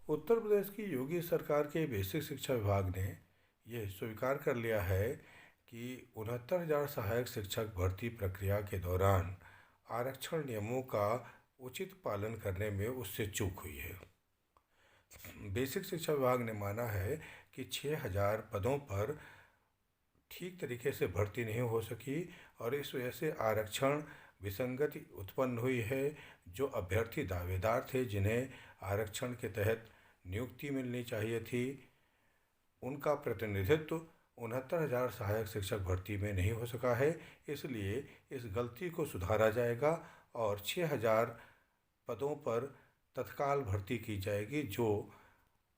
उत्तर प्रदेश की योगी सरकार के बेसिक शिक्षा विभाग ने यह स्वीकार कर लिया है कि 69,000 सहायक शिक्षक भर्ती प्रक्रिया के दौरान आरक्षण नियमों का उचित पालन करने में उससे चूक हुई है। बेसिक शिक्षा विभाग ने माना है कि 6,000 पदों पर ठीक तरीके से भर्ती नहीं हो सकी और इस वजह से आरक्षण विसंगति उत्पन्न हुई है। जो अभ्यर्थी दावेदार थे, जिन्हें आरक्षण के तहत नियुक्ति मिलनी चाहिए थी, उनका प्रतिनिधित्व 69,000 सहायक शिक्षक भर्ती में नहीं हो सका है। इसलिए इस गलती को सुधारा जाएगा और 6,000 पदों पर तत्काल भर्ती की जाएगी, जो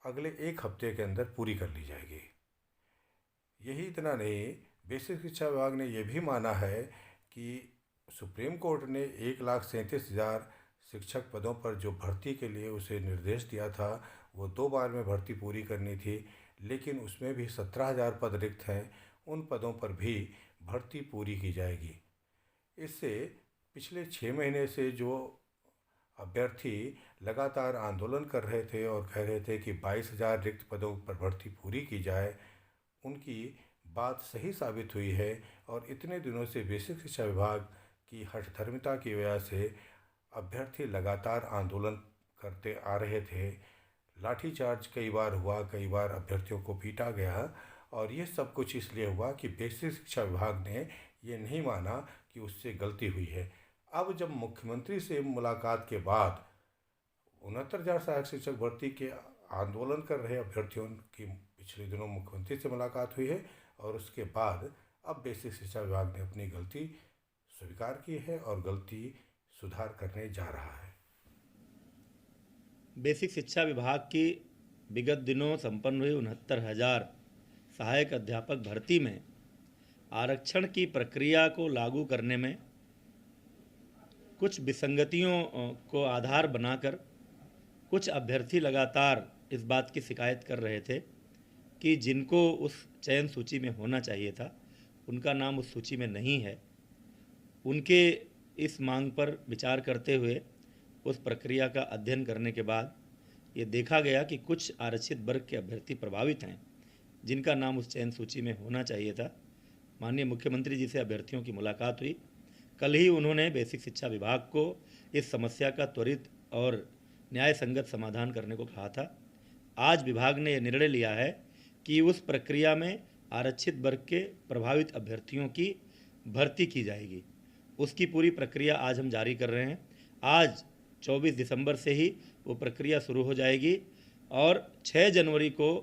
अगले एक हफ्ते के अंदर पूरी कर ली जाएगी। यही इतना नहीं, बेसिक शिक्षा विभाग ने यह भी माना है कि सुप्रीम कोर्ट ने 1,37,000 शिक्षक पदों पर जो भर्ती के लिए उसे निर्देश दिया था, वो 2 बार में भर्ती पूरी करनी थी, लेकिन उसमें भी 17,000 पद रिक्त हैं। उन पदों पर भी भर्ती पूरी की जाएगी। इससे पिछले 6 महीने से जो अभ्यर्थी लगातार आंदोलन कर रहे थे और कह रहे थे कि 22,000 रिक्त पदों पर भर्ती पूरी की जाए, उनकी बात सही साबित हुई है। और इतने दिनों से बेसिक शिक्षा विभाग की हठधर्मिता की वजह से अभ्यर्थी लगातार आंदोलन करते आ रहे थे। लाठीचार्ज कई बार हुआ, कई बार अभ्यर्थियों को पीटा गया, और ये सब कुछ इसलिए हुआ कि बेसिक शिक्षा विभाग ने ये नहीं माना कि उससे गलती हुई है। अब जब मुख्यमंत्री से मुलाकात के बाद 69,000 सहायक शिक्षक भर्ती के आंदोलन कर रहे अभ्यर्थियों की पिछले दिनों मुख्यमंत्री से मुलाकात हुई है, और उसके बाद अब बेसिक शिक्षा विभाग ने अपनी गलती स्वीकार की है और गलती सुधार करने जा रहा है। बेसिक शिक्षा विभाग की विगत दिनों संपन्न हुई 69,000 सहायक अध्यापक भर्ती में आरक्षण की प्रक्रिया को लागू करने में कुछ विसंगतियों को आधार बनाकर कुछ अभ्यर्थी लगातार इस बात की शिकायत कर रहे थे कि जिनको उस चयन सूची में होना चाहिए था, उनका नाम उस सूची में नहीं है। उनके इस मांग पर विचार करते हुए उस प्रक्रिया का अध्ययन करने के बाद ये देखा गया कि कुछ आरक्षित वर्ग के अभ्यर्थी प्रभावित हैं, जिनका नाम उस चयन सूची में होना चाहिए था। माननीय मुख्यमंत्री जी से अभ्यर्थियों की मुलाकात हुई। कल ही उन्होंने बेसिक शिक्षा विभाग को इस समस्या का त्वरित और न्याय संगत समाधान करने को कहा था। आज विभाग ने यह निर्णय लिया है कि उस प्रक्रिया में आरक्षित वर्ग के प्रभावित अभ्यर्थियों की भर्ती की जाएगी। उसकी पूरी प्रक्रिया आज हम जारी कर रहे हैं। आज 24 दिसंबर से ही वो प्रक्रिया शुरू हो जाएगी और 6 जनवरी को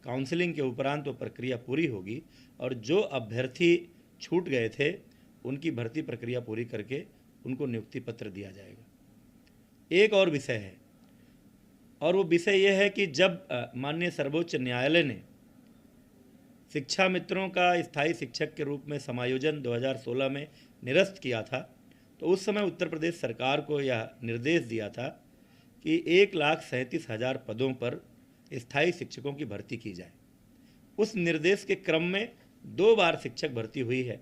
काउंसलिंग के उपरांत वो प्रक्रिया पूरी होगी, और जो अभ्यर्थी छूट गए थे उनकी भर्ती प्रक्रिया पूरी करके उनको नियुक्ति पत्र दिया जाएगा। एक और विषय है, और वो विषय ये है कि जब माननीय सर्वोच्च न्यायालय ने शिक्षा मित्रों का स्थायी शिक्षक के रूप में समायोजन 2016 में निरस्त किया था, तो उस समय उत्तर प्रदेश सरकार को यह निर्देश दिया था कि 1,37,000 पदों पर स्थायी शिक्षकों की भर्ती की जाए। उस निर्देश के क्रम में 2 बार शिक्षक भर्ती हुई है।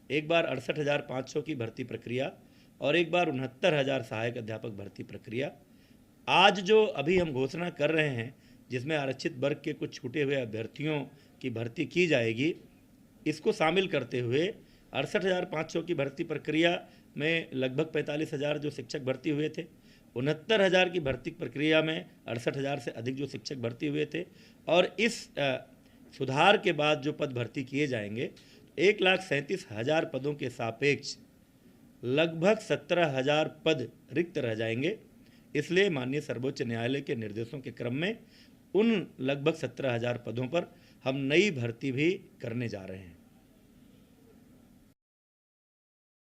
एक बार 68,500 की भर्ती प्रक्रिया और एक बार 69,000 सहायक अध्यापक भर्ती प्रक्रिया। आज जो अभी हम घोषणा कर रहे हैं, जिसमें आरक्षित वर्ग के कुछ छूटे हुए अभ्यर्थियों की भर्ती की जाएगी, इसको शामिल करते हुए 68,500 की भर्ती प्रक्रिया में लगभग 45,000 जो शिक्षक भर्ती हुए थे, 69,000 की भर्ती प्रक्रिया में 68,000 से अधिक जो शिक्षक भर्ती हुए थे, और इस सुधार के बाद जो पद भर्ती किए जाएंगे 1,37,000 पदों के सापेक्ष लगभग 17,000 पद रिक्त रह जाएंगे। इसलिए माननीय सर्वोच्च न्यायालय के निर्देशों के क्रम में उन लगभग 17,000 पदों पर हम नई भर्ती भी करने जा रहे हैं।